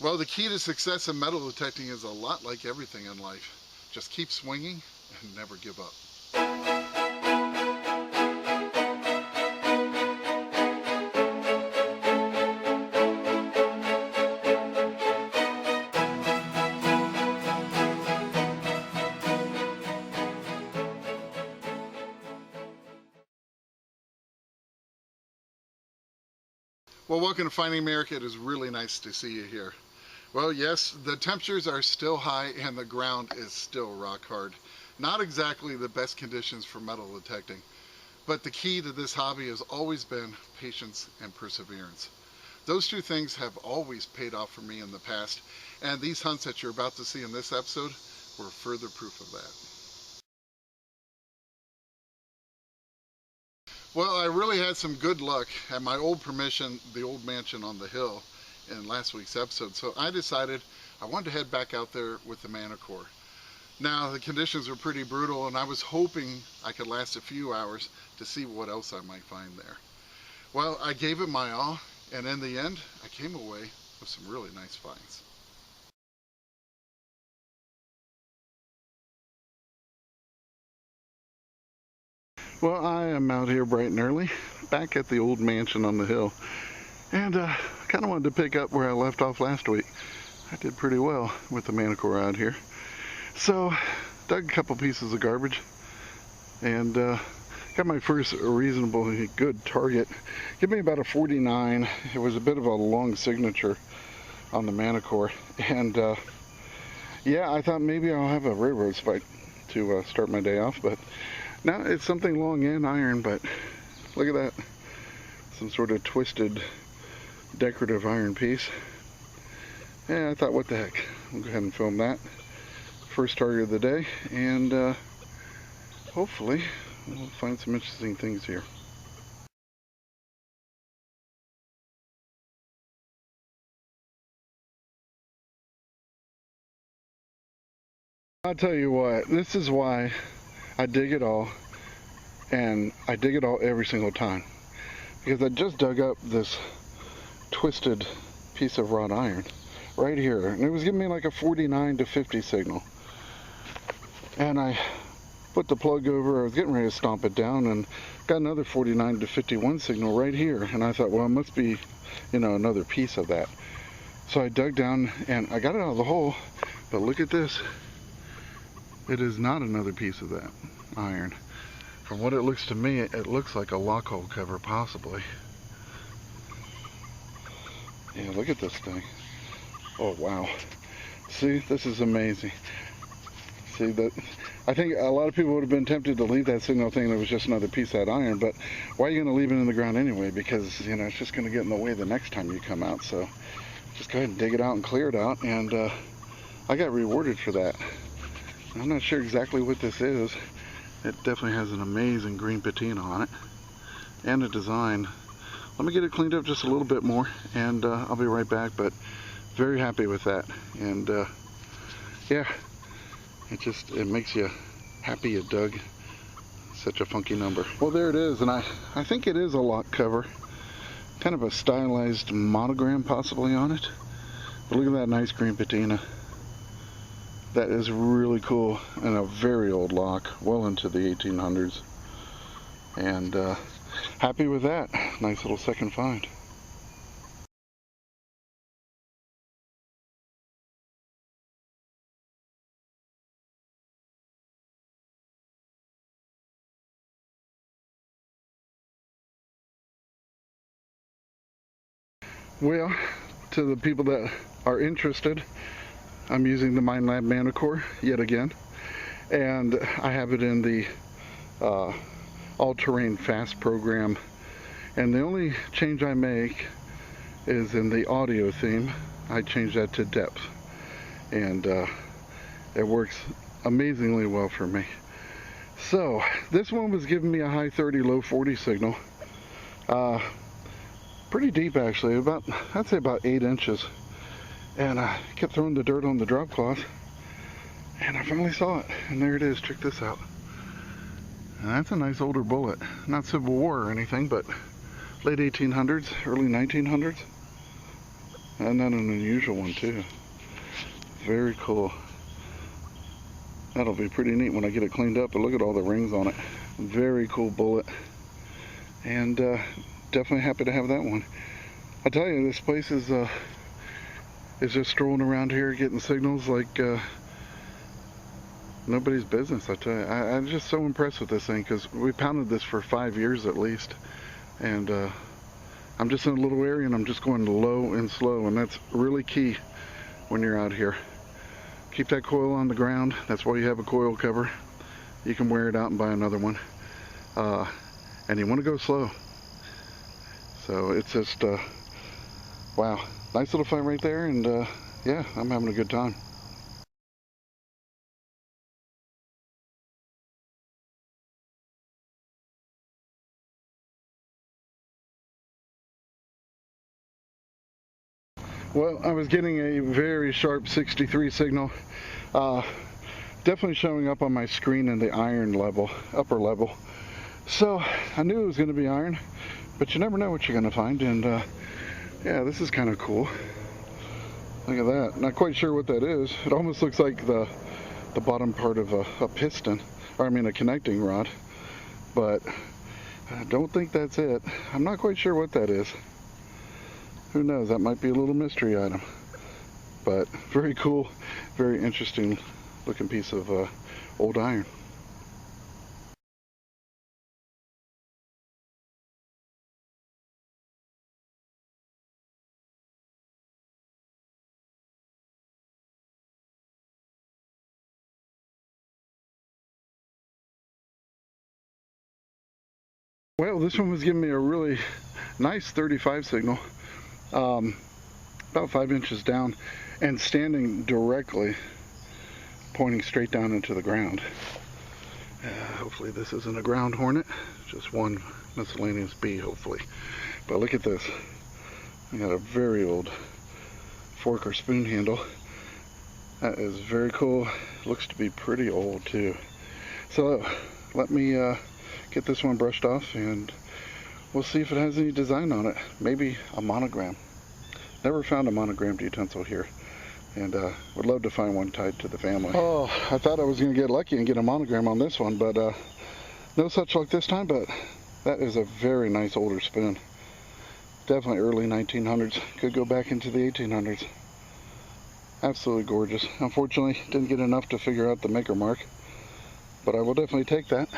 Well, the key to success in metal detecting is a lot like everything in life. Just keep swinging and never give up. Well, welcome to Finding America. It is really nice to see you here. Well, yes, the temperatures are still high and the ground is still rock hard. Not exactly the best conditions for metal detecting, but the key to this hobby has always been patience and perseverance. Those two things have always paid off for me in the past, and these hunts that you're about to see in this episode were further proof of that. Well, I really had some good luck at my old permission, the old mansion on the hill, in last week's episode, so I decided I wanted to head back out there with the Manticore. Now, the conditions were pretty brutal, and I was hoping I could last a few hours to see what else I might find there. Well, I gave it my all, and in the end, I came away with some really nice finds. Well, I am out here bright and early, back at the old mansion on the hill, and kind of wanted to pick up where I left off last week. I did pretty well with the Manticore out here. So, dug a couple pieces of garbage, and got my first reasonably good target. Give me about a 49. It was a bit of a long signature on the Manticore, and yeah, I thought maybe I'll have a railroad spike to start my day off, but no, it's something long and iron. But look at that, some sort of twisted decorative iron piece. Yeah, I thought, what the heck, we'll go ahead and film that. First target of the day, and hopefully we'll find some interesting things here. I'll tell you what, this is why I dig it all, and I dig it all every single time, because I just dug up this twisted piece of wrought iron right here, and it was giving me like a 49 to 50 signal, and I put the plug over. I was getting ready to stomp it down, and got another 49 to 51 signal right here, and I thought, well, it must be, you know, another piece of that. So I dug down and I got it out of the hole, but look at this. It is not another piece of that iron. From what it looks to me, it looks like a lock hole cover, possibly. Yeah, look at this thing. Oh, wow. See, this is amazing. See, that, I think a lot of people would have been tempted to leave that signal thinking it was just another piece of that iron, but why are you going to leave it in the ground anyway? Because, you know, it's just going to get in the way the next time you come out. So just go ahead and dig it out and clear it out, and I got rewarded for that. I'm not sure exactly what this is. It definitely has an amazing green patina on it, and a design. Let me get it cleaned up just a little bit more, and I'll be right back, but very happy with that. And yeah, it makes you happy you dug such a funky number. Well, there it is, and I think it is a lock cover. Kind of a stylized monogram possibly on it. But look at that nice green patina. That is really cool, and a very old lock, well into the 1800s. And happy with that. Nice little second find. Well, to the people that are interested, I'm using the Minelab Manticore yet again, and I have it in the all-terrain fast program, and the only change I make is in the audio theme. I change that to depth, and it works amazingly well for me. So this one was giving me a high 30, low 40 signal. Pretty deep actually, I'd say about 8 inches. And I kept throwing the dirt on the drop cloth, and I finally saw it, and there it is. Check this out. And that's a nice older bullet. Not Civil War or anything, but late 1800s, early 1900s. And not an unusual one too. Very cool. That'll be pretty neat when I get it cleaned up, but look at all the rings on it. Very cool bullet. And definitely happy to have that one. I tell you, this place is just strolling around here getting signals like nobody's business. I tell you, I'm just so impressed with this thing because we pounded this for 5 years at least. And I'm just in a little area and I'm just going low and slow, and that's really key when you're out here. Keep that coil on the ground. That's why you have a coil cover. You can wear it out and buy another one. And you want to go slow. So it's just, wow. Nice little fight right there, and yeah, I'm having a good time. Well, I was getting a very sharp 63 signal. Definitely showing up on my screen in the iron level, upper level. So I knew it was going to be iron, but you never know what you're going to find. And yeah, this is kind of cool. Look at that. Not quite sure what that is. It almost looks like the bottom part of a piston, or I mean a connecting rod. But I don't think that's it. I'm not quite sure what that is. Who knows? That might be a little mystery item. But very cool, very interesting looking piece of old iron. Well, this one was giving me a really nice 35 signal, about 5 inches down, and standing directly, pointing straight down into the ground. Hopefully this isn't a ground hornet, just one miscellaneous bee, hopefully. But look at this. I got a very old fork or spoon handle. That is very cool. Looks to be pretty old too. So let me get this one brushed off and we'll see if it has any design on it. Maybe a monogram. Never found a monogrammed utensil here, and would love to find one tied to the family. Oh, I thought I was going to get lucky and get a monogram on this one, but no such luck this time. But that is a very nice older spoon. Definitely early 1900s. Could go back into the 1800s. Absolutely gorgeous. Unfortunately, didn't get enough to figure out the maker mark, but I will definitely take that.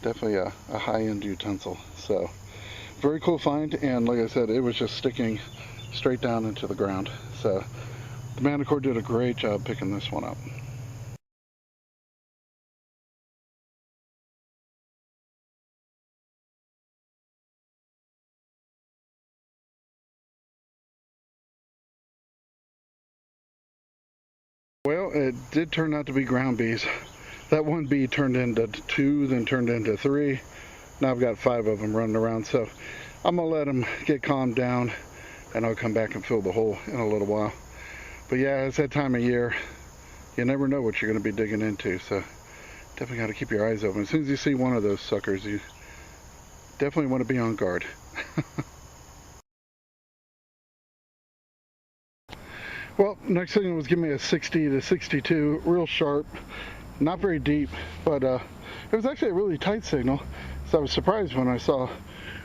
Definitely a high-end utensil. So very cool find, and like I said, it was just sticking straight down into the ground. So the Manticore did a great job picking this one up. Well, it did turn out to be ground bees. That one bee turned into 2, then turned into 3. Now I've got 5 of them running around, so I'm gonna let them get calmed down and I'll come back and fill the hole in a little while. But yeah, it's that time of year. You never know what you're gonna be digging into, so definitely gotta keep your eyes open. As soon as you see one of those suckers, you definitely want to be on guard. Well, next thing was giving me a 60 to 62, real sharp, not very deep, but it was actually a really tight signal. So I was surprised when I saw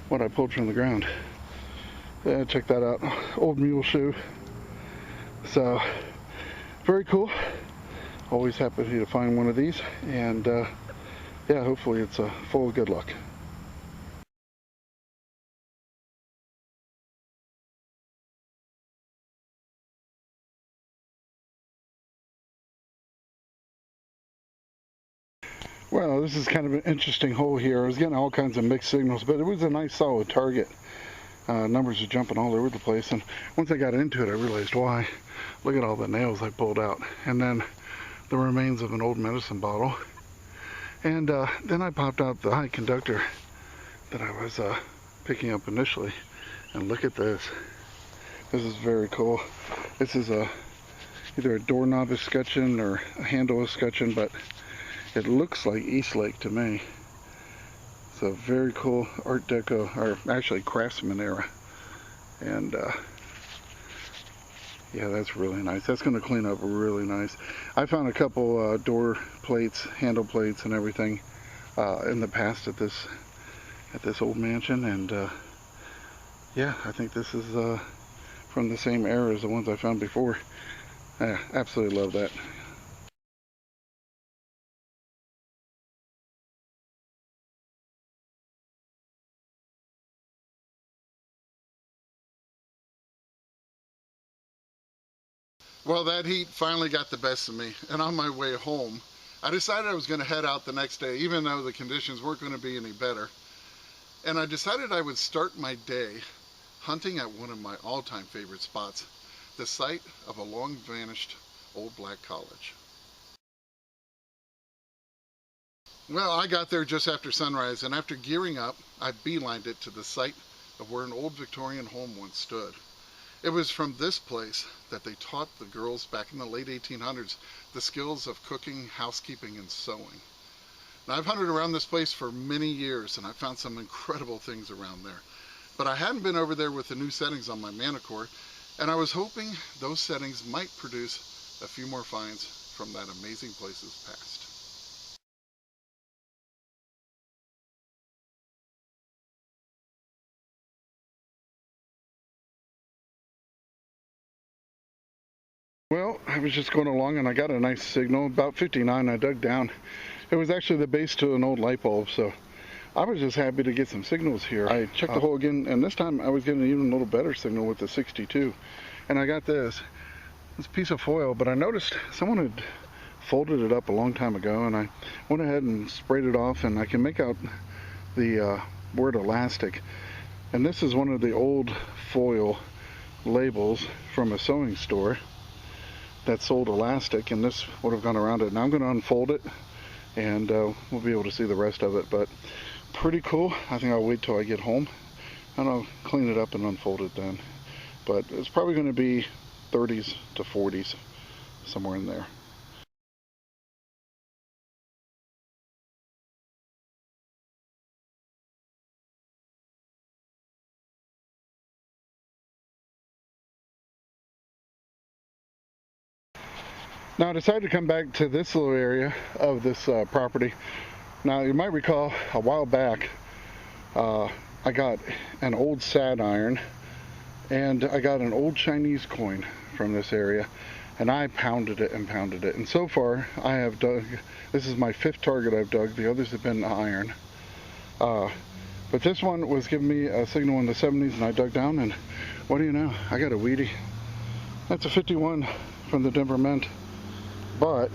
what I pulled from the ground. Yeah, check that out, old mule shoe. So very cool. Always happy to find one of these, and yeah, hopefully it's full of good luck. Well, this is kind of an interesting hole here. I was getting all kinds of mixed signals, but it was a nice solid target. Numbers are jumping all over the place, and once I got into it, I realized why. Look at all the nails I pulled out, and then the remains of an old medicine bottle. And then I popped out the high conductor that I was picking up initially. And look at this. This is very cool. This is either a doorknob escutcheon or a handle escutcheon, but it looks like Eastlake to me. So very cool Art Deco, or actually Craftsman era. And Yeah, that's really nice. That's going to clean up really nice. I found a couple door plates, handle plates, and everything in the past at this old mansion, and yeah, I think this is from the same era as the ones I found before. I absolutely love that. Well, that heat finally got the best of me, and on my way home, I decided I was going to head out the next day, even though the conditions weren't going to be any better. And I decided I would start my day hunting at one of my all-time favorite spots, the site of a long-vanished old black college. Well, I got there just after sunrise, and after gearing up, I beelined it to the site of where an old Victorian home once stood. It was from this place that they taught the girls back in the late 1800s the skills of cooking, housekeeping, and sewing. Now, I've hunted around this place for many years, and I found some incredible things around there. But I hadn't been over there with the new settings on my Manticore, and I was hoping those settings might produce a few more finds from that amazing place's past. Well, I was just going along and I got a nice signal. About 59, I dug down. It was actually the base to an old light bulb, so I was just happy to get some signals here. I checked the hole again, and this time I was getting an even a little better signal with the 62. And I got this piece of foil, but I noticed someone had folded it up a long time ago, and I went ahead and sprayed it off, and I can make out the word elastic. And this is one of the old foil labels from a sewing store that sold elastic, and this would have gone around it. Now I'm going to unfold it, and we'll be able to see the rest of it. But pretty cool. I think I'll wait till I get home and I'll clean it up and unfold it then. But it's probably going to be 30s to 40s, somewhere in there. Now I decided to come back to this little area of this property. Now you might recall a while back I got an old sad iron and I got an old Chinese coin from this area, and I pounded it and pounded it, and so far I have dug, this is my 5th target I've dug. The others have been iron, but this one was giving me a signal in the 70s, and I dug down, and what do you know, I got a weedy. That's a 51 from the Denver Mint. But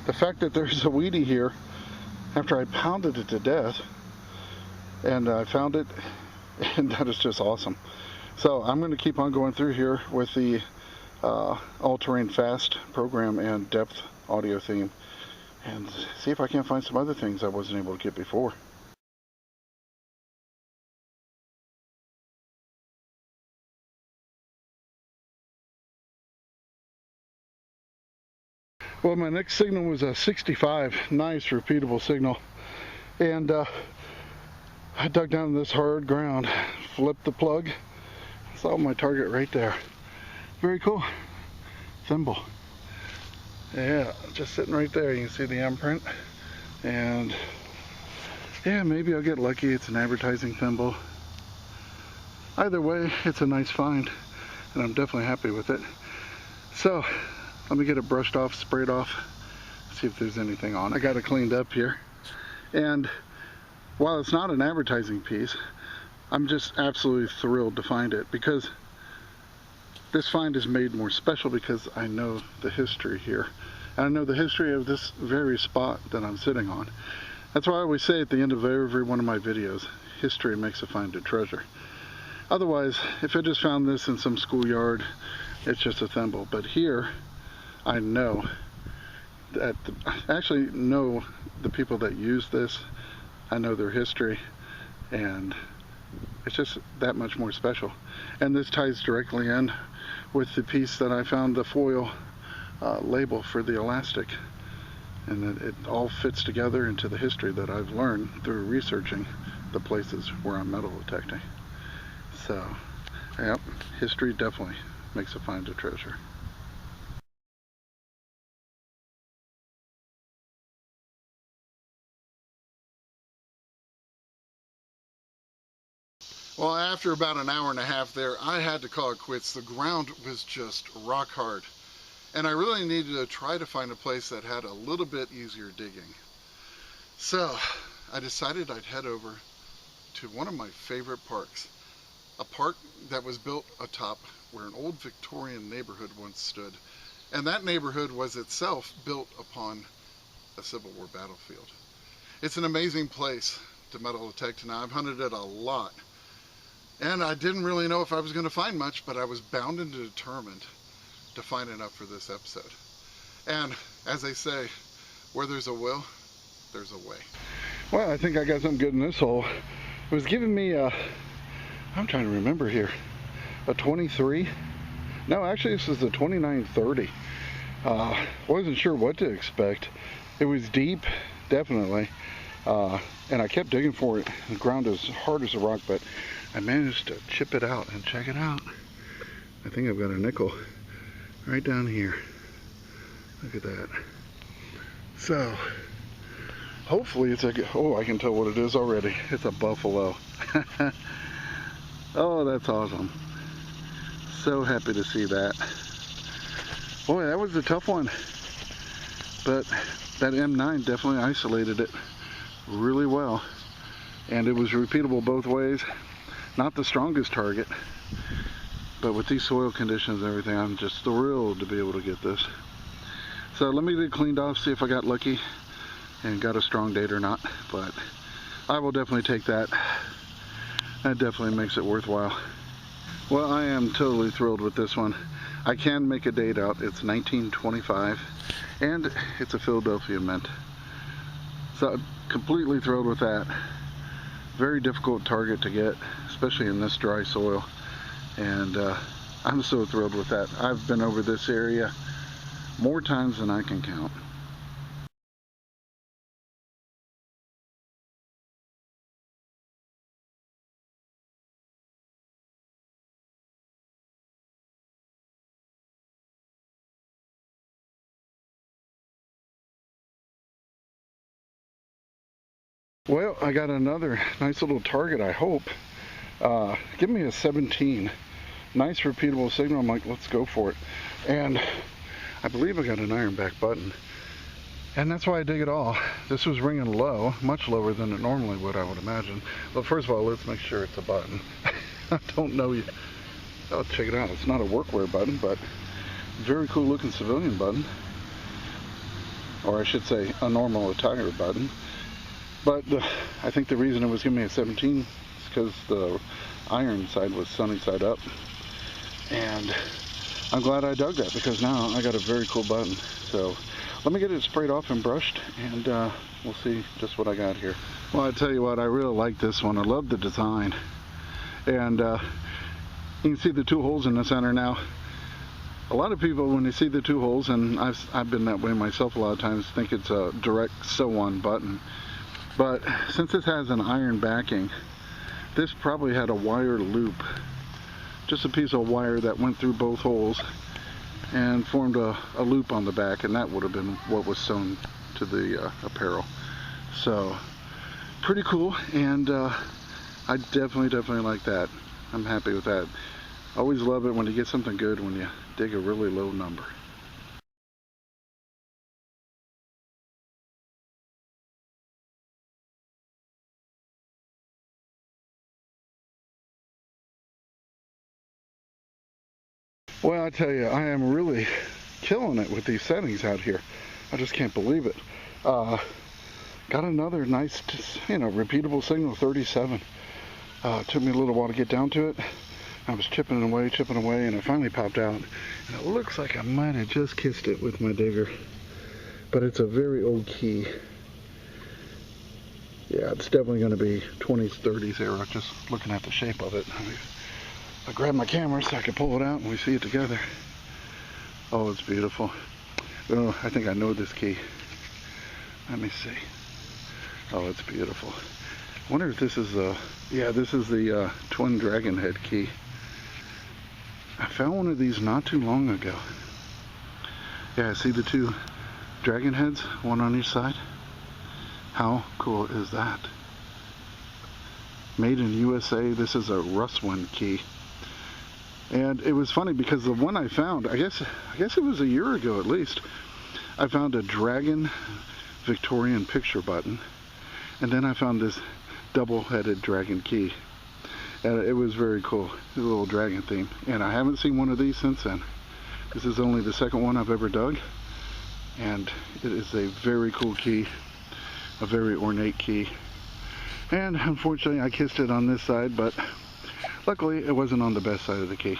the fact that there's a weedy here after I pounded it to death, and I found it, and that is just awesome. So I'm going to keep on going through here with the all-terrain fast program and depth audio theme, and see if I can find some other things I wasn't able to get before. Well, my next signal was a 65, nice repeatable signal, and I dug down in this hard ground, flipped the plug, saw my target right there. Very cool. Thimble. Yeah, just sitting right there. You can see the imprint, and yeah, maybe I'll get lucky. It's an advertising thimble. Either way, it's a nice find, and I'm definitely happy with it. So let me get it brushed off, sprayed off, see if there's anything on. I got it cleaned up here, and while it's not an advertising piece, I'm just absolutely thrilled to find it, because this find is made more special because I know the history here, and I know the history of this very spot that I'm sitting on. That's why I always say at the end of every one of my videos, history makes a find a treasure. Otherwise, if I just found this in some schoolyard, it's just a thimble. But here, I know that, I actually know the people that use this. I know their history, and it's just that much more special. And this ties directly in with the piece that I found, the foil label for the elastic, and it all fits together into the history that I've learned through researching the places where I'm metal detecting. So, yep, history definitely makes a find a treasure. Well, after about an hour and a half there, I had to call it quits. The ground was just rock hard. And I really needed to try to find a place that had a little bit easier digging. So I decided I'd head over to one of my favorite parks. A park that was built atop where an old Victorian neighborhood once stood. And that neighborhood was itself built upon a Civil War battlefield. It's an amazing place to metal detect, and I've hunted it a lot. And I didn't really know if I was going to find much, but I was bound and determined to find enough for this episode. And as they say, where there's a will, there's a way. Well, I think I got something good in this hole. It was giving me a, I'm trying to remember here, a 23. No, actually this is a 2930. Wasn't sure what to expect. It was deep, definitely. And I kept digging for it. The ground is hard as a rock, but I managed to chip it out, and check it out. I think I've got a nickel right down here. Look at that. So, hopefully it's a, oh, I can tell what it is already. It's a buffalo. Oh, that's awesome. So happy to see that. Boy, that was a tough one. But that M9 definitely isolated it really well. And it was repeatable both ways. Not the strongest target, but with these soil conditions and everything, I'm just thrilled to be able to get this. So let me get it cleaned off, see if I got lucky and got a strong date or not, but I will definitely take that. That definitely makes it worthwhile. Well, I am totally thrilled with this one. I can make a date out. It's 1925, and it's a Philadelphia mint. So completely thrilled with that. Very difficult target to get, especially in this dry soil, and I'm so thrilled with that. I've been over this area more times than I can count. Well, I got another nice little target, I hope. Give me a 17. Nice repeatable signal. I'm like, let's go for it. And I believe I got an ironback button. And that's why I dig it all. This was ringing low, much lower than it normally would, I would imagine. But first of all, let's make sure it's a button. I don't know you. Oh, check it out. It's not a workwear button, but very cool looking civilian button. Or I should say, a normal attire button. But I think the reason it was giving me a 17 is because the iron side was sunny side up. And I'm glad I dug that, because now I got a very cool button. So let me get it sprayed off and brushed, and we'll see just what I got here. Well, I tell you what, I really like this one. I love the design. And you can see the two holes in the center now. A lot of people, when they see the two holes, and I've been that way myself a lot of times, think it's a direct sew-on button. But since this has an iron backing, this probably had a wire loop. Just a piece of wire that went through both holes and formed a loop on the back, and that would have been what was sewn to the apparel. So, pretty cool, and I definitely like that. I'm happy with that. Always love it when you get something good when you dig a really low number. Well, I tell you, I am really killing it with these settings out here. I just can't believe it. Got another nice, repeatable signal, 37. Took me a little while to get down to it. I was chipping away, and it finally popped out. And it looks like I might have just kissed it with my digger. But it's a very old key. Yeah, it's definitely going to be 20s, 30s era, just looking at the shape of it. I grabbed my camera so I could pull it out and we see it together. Oh, it's beautiful. Oh, I think I know this key. Let me see. Oh, it's beautiful. I wonder if this is yeah, this is the twin dragon head key. I found one of these not too long ago. Yeah, see the two dragon heads, one on each side? How cool is that? Made in USA. This is a Russwin key. And it was funny because the one I found, I guess it was a year ago at least, I found a dragon Victorian picture button, and then I found this double-headed dragon key. And it was very cool, a little dragon theme. And I haven't seen one of these since then. This is only the second one I've ever dug, and it is a very cool key, a very ornate key. And unfortunately I kissed it on this side, but luckily it wasn't on the best side of the key.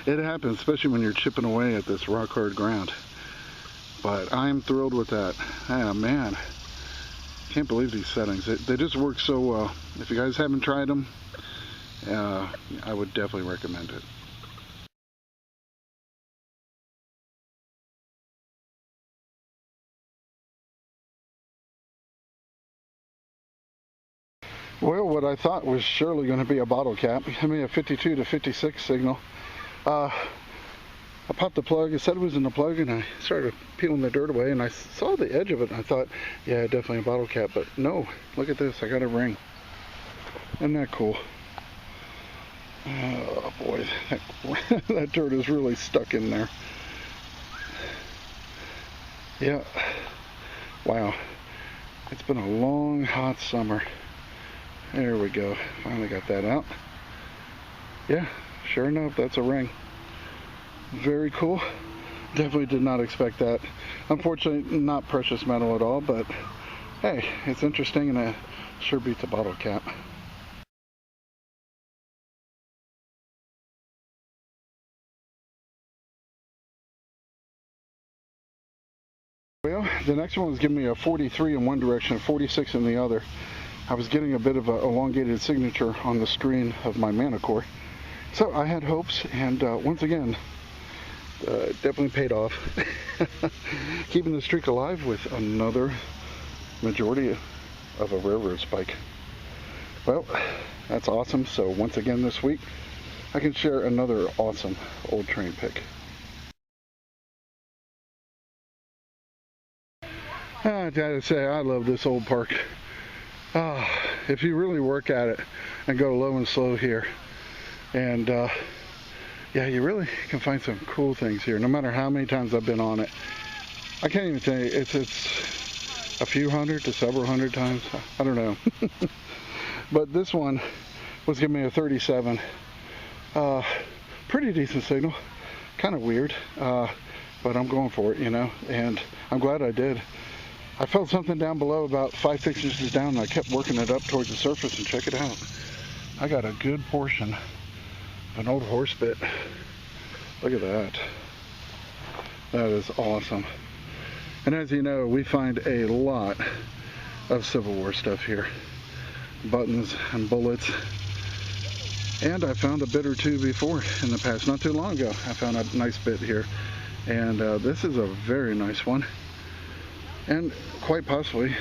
It happens, especially when you're chipping away at this rock hard ground. But I'm thrilled with that. Ah, man, can't believe these settings. They just work so well. If you guys haven't tried them, I would definitely recommend it. Well, what I thought was surely going to be a bottle cap, I mean a 52 to 56 signal. I popped the plug, it said it was in the plug, and I started peeling the dirt away, and I saw the edge of it, and I thought, yeah, definitely a bottle cap, but no, look at this, I got a ring. Isn't that cool? Oh boy, that dirt is really stuck in there. Yeah, wow, it's been a long, hot summer. There we go, finally got that out. Yeah, sure enough, that's a ring. Very cool. Definitely did not expect that. Unfortunately, not precious metal at all, but hey, it's interesting, and it sure beats a bottle cap. Well, the next one was giving me a 43 in one direction, 46 in the other. I was getting a bit of an elongated signature on the screen of my Manticore. So I had hopes, and once again, definitely paid off. Keeping the streak alive with another majority of a railroad spike. Well, that's awesome. So once again this week, I can share another awesome old train pick. I gotta say, I love this old park. If you really work at it and go low and slow here, and yeah, you really can find some cool things here, no matter how many times I've been on it. I can't even tell you, it's a few hundred to several hundred times, I don't know. But this one was giving me a 37. Pretty decent signal, kind of weird, but I'm going for it, you know, and I'm glad I did. I felt something down below about 5-6 inches down, and I kept working it up towards the surface, and check it out. I got a good portion of an old horse bit. Look at that. That is awesome. And as you know, we find a lot of Civil War stuff here. Buttons and bullets. And I found a bit or two before in the past, not too long ago. I found a nice bit here. And this is a very nice one. And quite possibly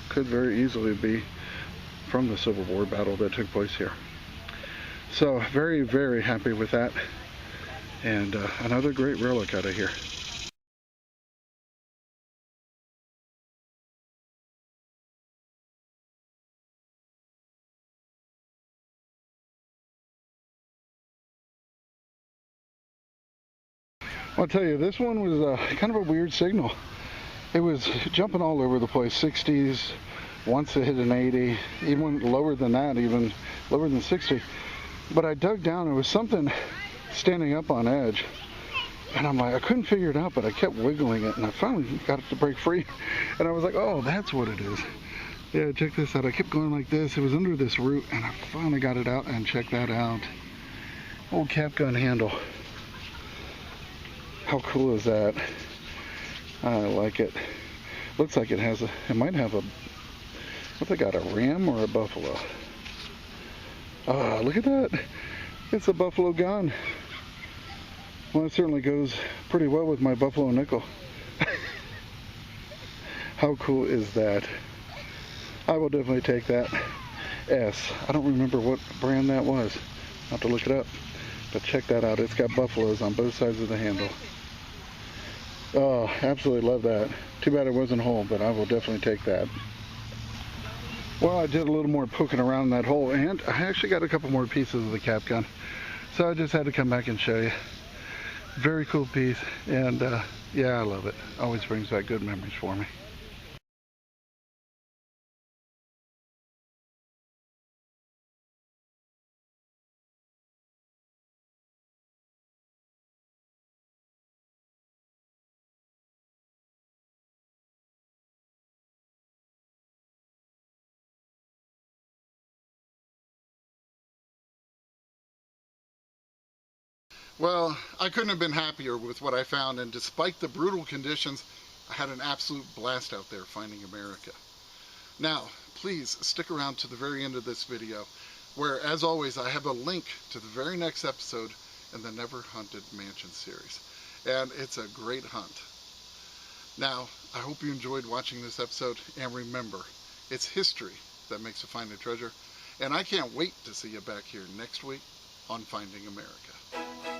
could very easily be from the Civil War battle that took place here. So very, very happy with that. And another great relic out of here. I'll tell you, this one was kind of a weird signal. It was jumping all over the place, 60s, once it hit an 80, even lower than that, even lower than 60. But I dug down, there was something standing up on edge. And I'm like, I couldn't figure it out, but I kept wiggling it, and I finally got it to break free. And I was like, oh, that's what it is. Yeah, check this out. I kept going like this. It was under this root, and I finally got it out, and check that out. Old cap gun handle. How cool is that? I like it. Looks like it has it might have a, what they got, a ram or a buffalo? Ah, look at that. It's a buffalo gun. Well, it certainly goes pretty well with my buffalo nickel. How cool is that? I will definitely take that. I don't remember what brand that was. I'll have to look it up. But check that out. It's got buffaloes on both sides of the handle. Oh, absolutely love that. Too bad it wasn't whole, but I will definitely take that. Well, I did a little more poking around that hole, and I actually got a couple more pieces of the cap gun. So I just had to come back and show you. Very cool piece, and yeah, I love it. Always brings back good memories for me. Well, I couldn't have been happier with what I found, and despite the brutal conditions, I had an absolute blast out there finding America. Now, please stick around to the very end of this video, where, as always, I have a link to the very next episode in the Never Hunted Mansion series. And it's a great hunt. Now, I hope you enjoyed watching this episode, and remember, it's history that makes you find a treasure, and I can't wait to see you back here next week on Finding America.